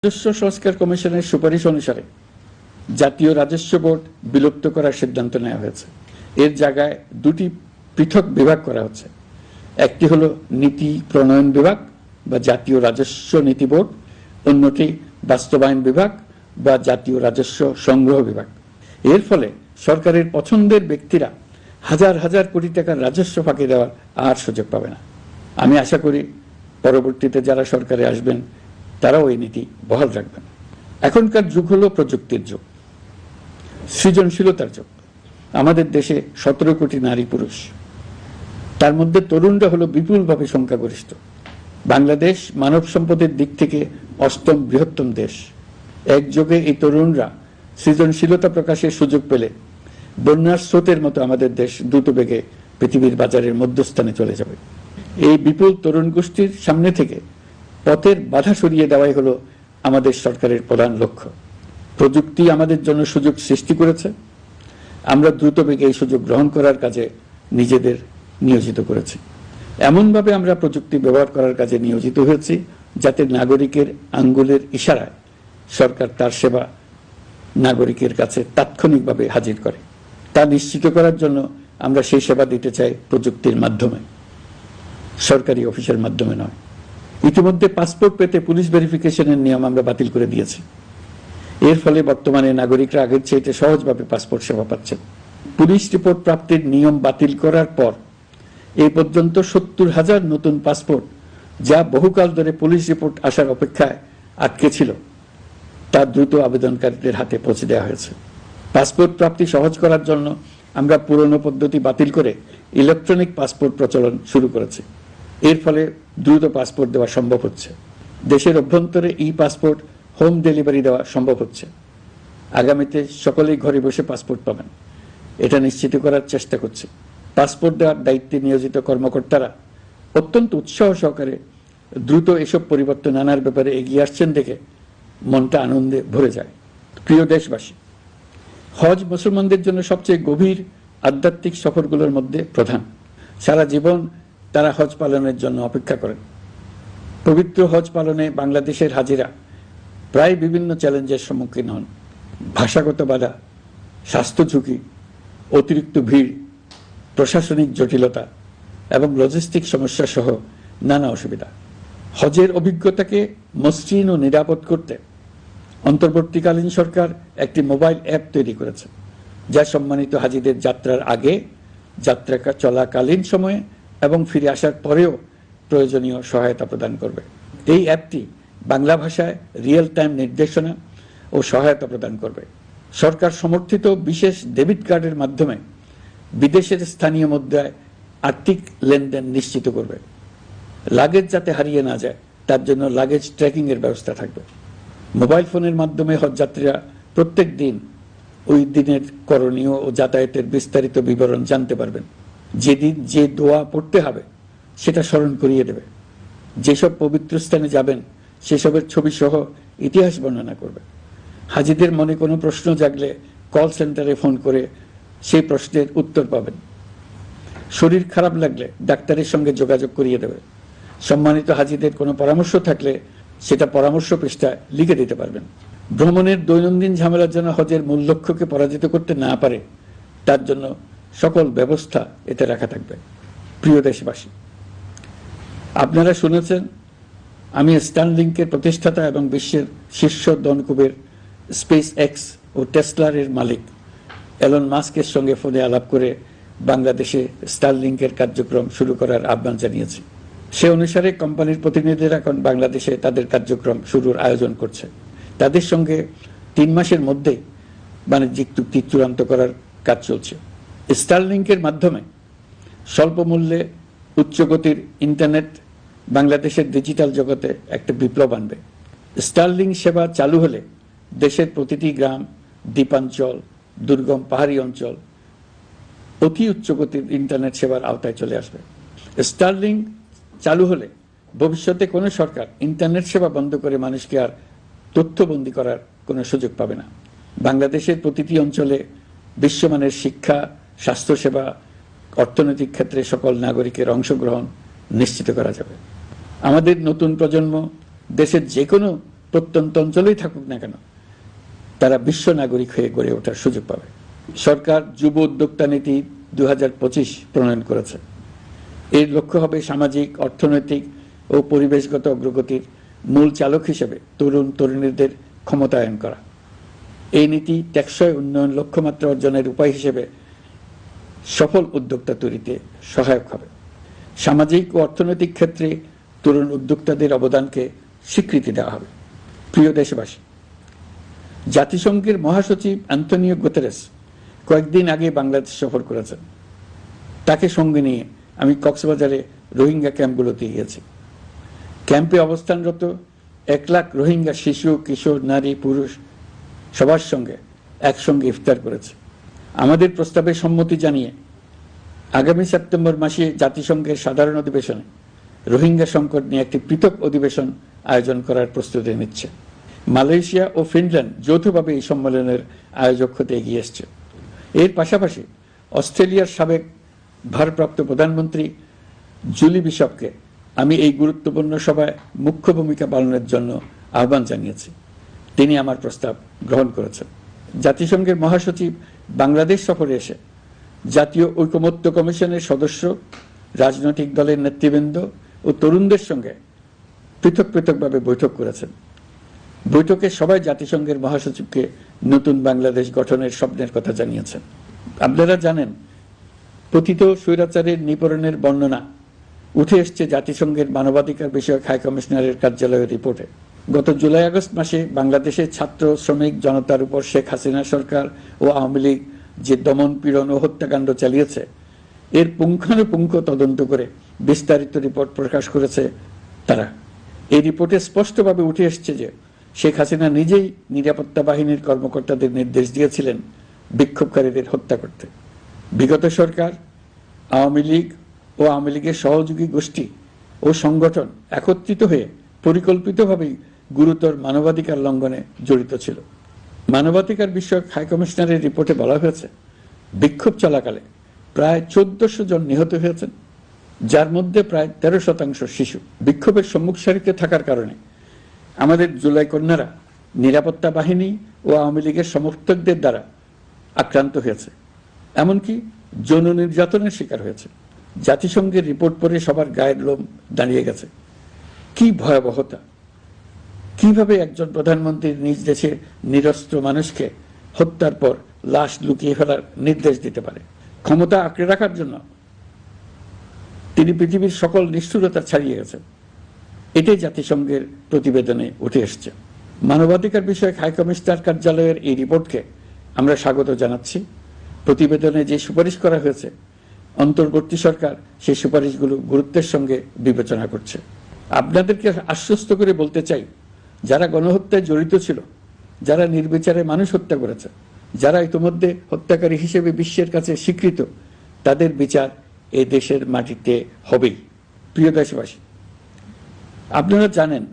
রাজস্ব সংস্কার কমিশনের সুপারিশ অনুসারে জাতীয় রাজস্ব বোর্ড বিলুপ্ত করার সিদ্ধান্ত নেওয়া হয়েছে। এর জায়গায় দুটি পৃথক বিভাগ করা হচ্ছে। একটি হলো নীতি প্রণয়ন বিভাগ বা জাতীয় রাজস্ব নীতি বোর্ড, অন্যটি বাস্তবায়ন বিভাগ বা জাতীয় রাজস্ব সংগ্রহ বিভাগ। এর ফলে সরকারের পছন্দের ব্যক্তিরা হাজার হাজার কোটি টাকার রাজস্ব ফাঁকি দেওয়ার আর সুযোগ পাবে না। আমি আশা করি পরবর্তীতে যারা সরকারে আসবেন তারাও এই নীতি বহাল রাখবেন। এখনকার যুগ হলো প্রযুক্তির যুগ, সৃজনশীলতার যুগ। আমাদের দেশে 17 কোটি নারী পুরুষ, তার মধ্যে তরুণরা হলো বিপুলভাবে সংখ্যাগরিষ্ঠ। বাংলাদেশ মানব সম্পদের দিক থেকে 8ম বৃহত্তম দেশ। একযোগে এই তরুণরা সৃজনশীলতা প্রকাশের সুযোগ পেলে বন্যার স্রোতের মতো আমাদের দেশ দ্রুত বেগে পৃথিবীর বাজারের মধ্যস্থানে চলে যাবে। এই বিপুল তরুণ গোষ্ঠীর সামনে থেকে পথের বাধা সরিয়ে দেওয়াই হলো আমাদের সরকারের প্রধান লক্ষ্য। প্রযুক্তি আমাদের জন্য সুযোগ সৃষ্টি করেছে, আমরা দ্রুত বেগে এই সুযোগ গ্রহণ করার কাজে নিজেদের নিয়োজিত করেছি। এমনভাবে আমরা প্রযুক্তি ব্যবহার করার কাজে নিয়োজিত হয়েছি যাতে নাগরিকের আঙ্গুলের ইশারায় সরকার তার সেবা নাগরিকের কাছে তাৎক্ষণিকভাবে হাজির করে। তা নিশ্চিত করার জন্য আমরা সেই সেবা দিতে চাই প্রযুক্তির মাধ্যমে, সরকারি অফিসের মাধ্যমে নয়। ইতিমধ্যে পাসপোর্ট পেতে পুলিশ ভেরিফিকেশনের নিয়ম আমরা বাতিল করে দিয়েছি। এর ফলে বর্তমানে নাগরিকরা আগের চেয়ে সহজভাবে পাসপোর্ট সেবা পাচ্ছেন। পুলিশ রিপোর্ট প্রাপ্তির নিয়ম বাতিল করার পর এই পর্যন্ত 70,000 নতুন পাসপোর্ট, যা বহুকাল ধরে পুলিশ রিপোর্ট আসার অপেক্ষায় আটকে ছিল, তা দ্রুত আবেদনকারীদের হাতে পৌঁছে দেওয়া হয়েছে। পাসপোর্ট প্রাপ্তি সহজ করার জন্য আমরা পুরনো পদ্ধতি বাতিল করে ইলেকট্রনিক পাসপোর্ট প্রচলন শুরু করেছি। এর ফলে দ্রুত পাসপোর্ট দেওয়া সম্ভব হচ্ছে। দেশের অভ্যন্তরে ই পাসপোর্ট হোম ডেলিভারি দেওয়া সম্ভব হচ্ছে। আগামীতে সকলেই ঘরে বসে পাসপোর্ট পাবেন, এটা নিশ্চিত করার চেষ্টা করছি। পাসপোর্ট দেওয়ার দায়িত্বে নিয়োজিত কর্মকর্তারা অত্যন্ত উৎসাহ সহকারে দ্রুত এসব পরিবর্তন আনার ব্যাপারে এগিয়ে আসছেন দেখে মনটা আনন্দে ভরে যায়। প্রিয় দেশবাসী, হজ মুসলমানদের জন্য সবচেয়ে গভীর আধ্যাত্মিক সফরগুলোর মধ্যে প্রধান। সারা জীবন তারা হজ পালনের জন্য অপেক্ষা করেন। পবিত্র হজ পালনে বাংলাদেশের হাজিরা প্রায় বিভিন্ন চ্যালেঞ্জের সম্মুখীন হন। ভাষাগত বাধা, স্বাস্থ্য ঝুঁকি, অতিরিক্ত ভিড়, প্রশাসনিক জটিলতা এবং লজিস্টিক সমস্যা সহ নানা অসুবিধা। হজের অভিজ্ঞতাকে মসৃণ ও নিরাপদ করতে অন্তর্বর্তীকালীন সরকার একটি মোবাইল অ্যাপ তৈরি করেছে, যা সম্মানিত হাজিদের যাত্রার আগে, যাত্রা চলাকালীন সময়ে এবং ফিরে আসার পরেও প্রয়োজনীয় সহায়তা প্রদান করবে। এই অ্যাপটি বাংলা ভাষায় রিয়েল টাইম নির্দেশনা ও সহায়তা প্রদান করবে। সরকার সমর্থিত বিশেষ ডেবিট কার্ডের মাধ্যমে বিদেশের স্থানীয় মুদ্রায় আর্থিক লেনদেন নিশ্চিত করবে। লাগেজ যাতে হারিয়ে না যায় তার জন্য লাগেজ ট্র্যাকিং এর ব্যবস্থা থাকবে। মোবাইল ফোনের মাধ্যমে হজযাত্রীরা প্রত্যেক দিন ওই দিনের করণীয় ও যাতায়াতের বিস্তারিত বিবরণ জানতে পারবেন। যেদিন যে দোয়া পড়তে হবে সেটা স্মরণ করিয়ে দেবে। যেসব পবিত্র স্থানে যাবেন সেসবের ছবি সহ ইতিহাস বর্ণনা করবে। হাজিদের মনে কোনো প্রশ্ন জাগলে কল সেন্টারে ফোন করে সেই প্রশ্নের উত্তর পাবেন। শরীর খারাপ লাগলে ডাক্তারের সঙ্গে যোগাযোগ করিয়ে দেবে। সম্মানিত হাজিদের কোনো পরামর্শ থাকলে সেটা পরামর্শ পৃষ্ঠায় লিখে দিতে পারবেন। ভ্রমণের দৈনন্দিন ঝামেলার জন্য হজের মূল লক্ষ্যকে পরাজিত করতে না পারে তার জন্য সকল ব্যবস্থা এতে রাখা থাকবে। প্রিয় দেশবাসী, আপনারা শুনেছেন আমি স্টারলিংকের প্রতিষ্ঠাতা এবং বিশ্বের শীর্ষ ধনকুবের স্পেস এক্স ও টেসলার এর মালিক এলন মাস্কের সঙ্গে ফোনে আলাপ করে বাংলাদেশে স্টারলিংকের কার্যক্রম শুরু করার আহ্বান জানিয়েছি। সে অনুসারে কোম্পানির প্রতিনিধিরা এখন বাংলাদেশে তাদের কার্যক্রম শুরুর আয়োজন করছে। তাদের সঙ্গে 3 মাসের মধ্যেই বাণিজ্যিক চুক্তি চূড়ান্ত করার কাজ চলছে। স্টারলিংকের মাধ্যমে স্বল্প মূল্যে উচ্চগতির ইন্টারনেট বাংলাদেশের ডিজিটাল জগতে একটা বিপ্লব আনবে। স্টারলিংক সেবা চালু হলে দেশের প্রতিটি গ্রাম, দ্বীপাঞ্চল, দুর্গম পাহাড়ি অঞ্চল অতি উচ্চগতির ইন্টারনেট সেবার আওতায় চলে আসবে। স্টারলিংক চালু হলে ভবিষ্যতে কোনো সরকার ইন্টারনেট সেবা বন্ধ করে মানুষকে আর তথ্যবন্দী করার কোনো সুযোগ পাবে না। বাংলাদেশের প্রতিটি অঞ্চলে বিশ্বমানের শিক্ষা, স্বাস্থ্যসেবা, অর্থনৈতিক ক্ষেত্রে সকল নাগরিকের অংশগ্রহণ নিশ্চিত করা যাবে। আমাদের নতুন প্রজন্ম দেশের যে কোনো প্রত্যন্ত অঞ্চলেই থাকুক না কেন, তারা বিশ্ব নাগরিক হয়ে গড়ে ওঠার সুযোগ পাবে। সরকার যুব উদ্যোক্তা নীতি 2025 প্রণয়ন করেছে। এর লক্ষ্য হবে সামাজিক, অর্থনৈতিক ও পরিবেশগত অগ্রগতির মূল চালক হিসেবে তরুণ তরুণীদের ক্ষমতায়ন করা। এই নীতি টেকসই উন্নয়ন লক্ষ্যমাত্রা অর্জনের উপায় হিসেবে সফল উদ্যোক্তা তৈরিতে সহায়ক হবে। সামাজিক ও অর্থনৈতিক ক্ষেত্রে তরুণ উদ্যোক্তাদের অবদানকে স্বীকৃতি দেওয়া হবে। প্রিয় দেশবাসী, জাতিসংঘের মহাসচিব অ্যান্টনিও গুতেরেস কয়েকদিন আগে বাংলাদেশ সফর করেছেন। তাকে সঙ্গে নিয়ে আমি কক্সবাজারে রোহিঙ্গা ক্যাম্পগুলোতে গিয়েছি। ক্যাম্পে অবস্থানরত 1 লাখ রোহিঙ্গা শিশু, কিশোর, নারী, পুরুষ সবার সঙ্গে একসঙ্গে ইফতার করেছে। আমাদের প্রস্তাবে সম্মতি জানিয়ে আগামী সেপ্টেম্বর মাসে জাতিসংঘের সাধারণ অধিবেশনে রোহিঙ্গা সংকট নিয়ে একটি পৃথক অধিবেশন আয়োজন করার প্রস্তুতি নিচ্ছে। মালয়েশিয়া ও ফিনল্যান্ড যৌথভাবে এই সম্মেলনের আয়োজক হতে এগিয়ে এসছে। এর পাশাপাশি অস্ট্রেলিয়ার সাবেক ভারপ্রাপ্ত প্রধানমন্ত্রী জুলি বিশপকে আমি এই গুরুত্বপূর্ণ সভায় মুখ্য ভূমিকা পালনের জন্য আহ্বান জানিয়েছি। তিনি আমার প্রস্তাব গ্রহণ করেছেন। জাতিসংঘের মহাসচিব বাংলাদেশ সফরে এসে জাতীয় ঐকমত্য কমিশনের সদস্য, রাজনৈতিক দলের নেতৃবৃন্দ ও তরুণদের সঙ্গে পৃথক পৃথকভাবে বৈঠক করেছেন। বৈঠকে সবাই জাতিসংঘের মহাসচিবকে নতুন বাংলাদেশ গঠনের স্বপ্নের কথা জানিয়েছেন। আপনারা জানেন, পতিত স্বৈরাচারের নিপীড়নের বর্ণনা উঠে এসছে জাতিসংঘের মানবাধিকার বিষয়ক হাই কমিশনারের কার্যালয়ের রিপোর্টে। গত জুলাই আগস্ট মাসে বাংলাদেশের ছাত্র, শ্রমিক জনতার উপর শেখ হাসিনা সরকার ও আওয়ামী লীগ যে দমন, পীড়ন ও হত্যাকাণ্ড চালিয়েছে, এর পুঙ্খানুপুঙ্খ তদন্ত করে বিস্তারিত রিপোর্ট প্রকাশ করেছে তারা। এই রিপোর্টে স্পষ্টভাবে উঠে এসছে যে শেখ হাসিনা নিজেই নিরাপত্তা বাহিনীর কর্মকর্তাদের নির্দেশ দিয়েছিলেন বিক্ষোভকারীদের হত্যা করতে। বিগত সরকার, আওয়ামী লীগ ও আওয়ামী লীগের সহযোগী গোষ্ঠী ও সংগঠন একত্রিত হয়ে পরিকল্পিতভাবেই গুরুতর মানবাধিকার লঙ্ঘনে জড়িত ছিল। মানবাধিকার বিষয়ক হাই কমিশনারের রিপোর্টে বলা হয়েছে, বিক্ষোভ চলাকালে প্রায় 1400 জন নিহত হয়েছেন, যার মধ্যে প্রায় 13% শিশু। বিক্ষোভের সম্মুখ সারিতে থাকার কারণে আমাদের জুলাই কন্যারা নিরাপত্তা বাহিনী ও আওয়ামী লীগের সমর্থকদের দ্বারা আক্রান্ত হয়েছে, এমনকি যৌন নির্যাতনের শিকার হয়েছে। জাতিসংঘের রিপোর্ট পড়ে সবার গায়ের লোম দাঁড়িয়ে গেছে। কি ভয়াবহতা! কিভাবে একজন প্রধানমন্ত্রী নিজ দেশে নিরস্ত্র মানুষকে হত্যার পর লাশ লুকিয়ে ফেলার নির্দেশ দিতে পারে? ক্ষমতা আঁকড়ে রাখার জন্য তিনি পৃথিবীর সকল নিষ্ঠুরতা ছাড়িয়ে গেছেন। এটাই জাতিসংঘের প্রতিবেদনে উঠে এসছে। মানবাধিকার বিষয়ক হাই কমিশনার কার্যালয়ের এই রিপোর্টকে আমরা স্বাগত জানাচ্ছি। প্রতিবেদনে যে সুপারিশ করা হয়েছে, অন্তর্বর্তী সরকার সেই সুপারিশগুলো গুরুত্বের সঙ্গে বিবেচনা করছে। আপনাদেরকে আশ্বস্ত করে বলতে চাই, যারা গণহত্যায় জড়িত ছিল, যারা নির্বিচারে মানুষ হত্যা করেছে, যারা ইতিমধ্যে হত্যাকারী হিসেবে বিশ্বের কাছে স্বীকৃত, তাদের বিচার এই দেশের মাটিতে হবেই। প্রিয় দেশবাসী, আপনারা জানেন,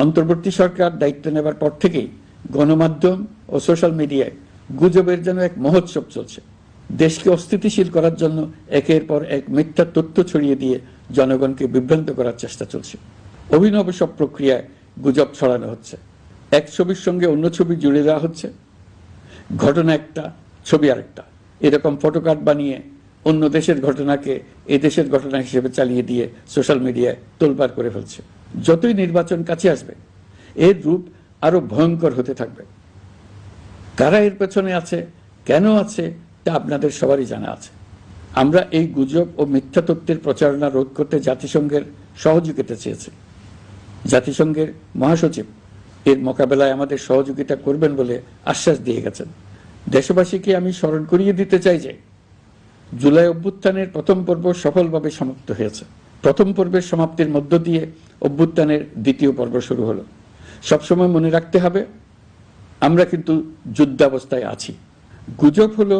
অন্তর্বর্তী সরকার দায়িত্ব নেবার পর থেকেই গণমাধ্যম ও সোশ্যাল মিডিয়ায় গুজবের যেন এক মহোৎসব চলছে। দেশকে অস্থিতিশীল করার জন্য একের পর এক মিথ্যা তথ্য ছড়িয়ে দিয়ে জনগণকে বিভ্রান্ত করার চেষ্টা চলছে। অভিনব সব প্রক্রিয়ায় গুজব ছড়ানো হচ্ছে। এক ছবির সঙ্গে অন্য ছবি জুড়ে দেওয়া হচ্ছে, ঘটনা একটা, ছবি আরেকটা। এরকম ফটোকার্ড বানিয়ে অন্য দেশের ঘটনাকে এ দেশের ঘটনা হিসেবে চালিয়ে দিয়ে সোশ্যাল মিডিয়ায় তোলপাড় করে ফেলছে। যতই নির্বাচন কাছে আসবে, এর রূপ আরো ভয়ঙ্কর হতে থাকবে। কারা এর পেছনে আছে, কেন আছে, তা আপনাদের সবারই জানা আছে। আমরা এই গুজব ও মিথ্যা তথ্যের প্রচারণা রোধ করতে জাতিসংঘের সহযোগিতা চেয়েছি। জাতিসংঘের মহাসচিব এর মোকাবেলায় আমাদের সহযোগিতা করবেন বলে আশ্বাস দিয়ে গেছেন। দেশবাসীকে আমি স্মরণ করিয়ে দিতে চাই যে জুলাই অভ্যুত্থানের প্রথম পর্ব সফলভাবে সমাপ্ত হয়েছে। প্রথম পর্বের সমাপ্তির মধ্য দিয়ে অভ্যুত্থানের দ্বিতীয় পর্ব শুরু হলো। সবসময় মনে রাখতে হবে, আমরা কিন্তু যুদ্ধাবস্থায় আছি। গুজব হলো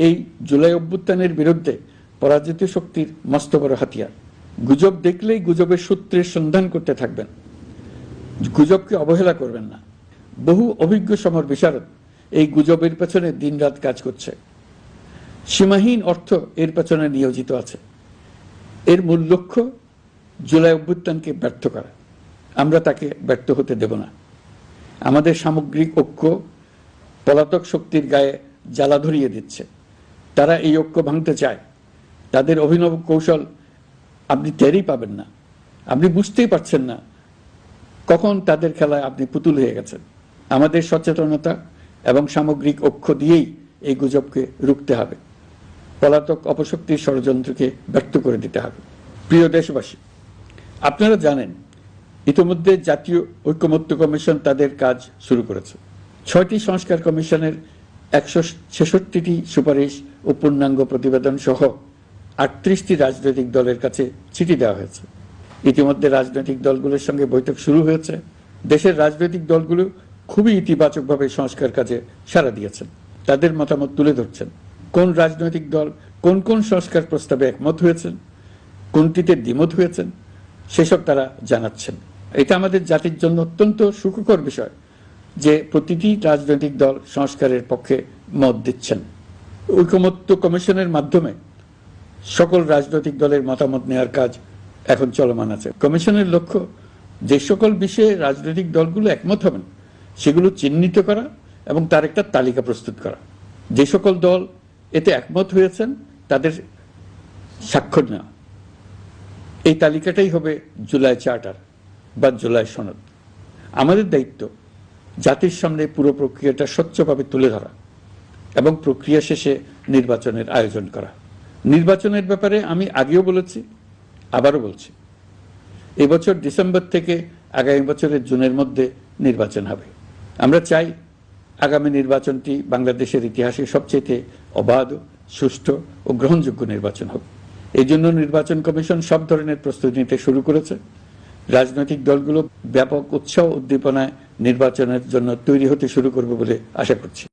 এই জুলাই অভ্যুত্থানের বিরুদ্ধে পরাজিত শক্তির মস্ত বড় হাতিয়ার। গুজব দেখলেই গুজবের সূত্রের সন্ধান করতে থাকবেন, গুজবকে অবহেলা করবেন না। বহু অভিজ্ঞ সমর বিশারদ এই গুজবের পেছনে দিনরাত কাজ করছে। সীমাহীন অর্থ এর পেছনে নিয়োজিত আছে। এর মূল লক্ষ্য জুলাই অভ্যুত্থানকে ব্যর্থ করা। আমরা তাকে ব্যর্থ হতে দেব না। আমাদের সামগ্রিক ঐক্য পলাতক শক্তির গায়ে জ্বালা ধরিয়ে দিচ্ছে। তারা এই ঐক্য ভাঙতে চায়। তাদের অভিনব কৌশল আপনি টেরই পাবেন না, আপনি বুঝতেই পারছেন না কখন তাদের খেলায় আপনি পুতুল হয়ে গেছেন। আমাদের সচেতনতা এবং সামগ্রিক ঐক্য দিয়েই এই গুজবকে রুখতে হবে, পলাতক অপশক্তির ষড়যন্ত্রকে ব্যর্থ করে দিতে হবে। প্রিয় দেশবাসী, আপনারা জানেন ইতিমধ্যে জাতীয় ঐকমত্য কমিশন তাদের কাজ শুরু করেছে। 6টি সংস্কার কমিশনের 166টি সুপারিশ ও পূর্ণাঙ্গ প্রতিবেদন সহ 38টি রাজনৈতিক দলের কাছে চিঠি দেওয়া হয়েছে। ইতিমধ্যে রাজনৈতিক দলগুলোর সঙ্গে বৈঠক শুরু হয়েছে। দেশের রাজনৈতিক দলগুলো খুবই ইতিবাচকভাবে সংস্কার কাজে সাড়া দিয়েছেন, তাদের মতামত তুলে ধরছেন। কোন রাজনৈতিক দল কোন কোন সংস্কার প্রস্তাবে একমত হয়েছেন, কোনটিতে দ্বিমত হয়েছেন, সেসব তারা জানাচ্ছেন। এটা আমাদের জাতির জন্য অত্যন্ত সুখকর বিষয় যে প্রতিটি রাজনৈতিক দল সংস্কারের পক্ষে মত দিচ্ছেন। ঐকমত্য কমিশনের মাধ্যমে সকল রাজনৈতিক দলের মতামত নেওয়ার কাজ এখন চলমান আছে। কমিশনের লক্ষ্য যে সকল বিষয়ে রাজনৈতিক দলগুলো একমত হবেন সেগুলো চিহ্নিত করা এবং তার একটা তালিকা প্রস্তুত করা। যে সকল দল এতে একমত হয়েছেন তাদের স্বাক্ষর নেওয়া। এই তালিকাটাই হবে জুলাই চার্টার বা জুলাই সনদ। আমাদের দায়িত্ব জাতির সামনে পুরো প্রক্রিয়াটা স্বচ্ছভাবে তুলে ধরা এবং প্রক্রিয়া শেষে নির্বাচনের আয়োজন করা। নির্বাচনের ব্যাপারে আমি আগেও বলেছি, আবারও বলছি, এবছর ডিসেম্বর থেকে আগামী বছরের জুনের মধ্যে নির্বাচন হবে। আমরা চাই আগামী নির্বাচনটি বাংলাদেশের ইতিহাসে সবচেয়ে অবাধ, সুষ্ঠু ও গ্রহণযোগ্য নির্বাচন হবে। এই জন্য নির্বাচন কমিশন সব ধরনের প্রস্তুতি নিতে শুরু করেছে। রাজনৈতিক দলগুলো ব্যাপক উৎসাহ উদ্দীপনায় নির্বাচনের জন্য তৈরি হতে শুরু করবে বলে আশা করছি।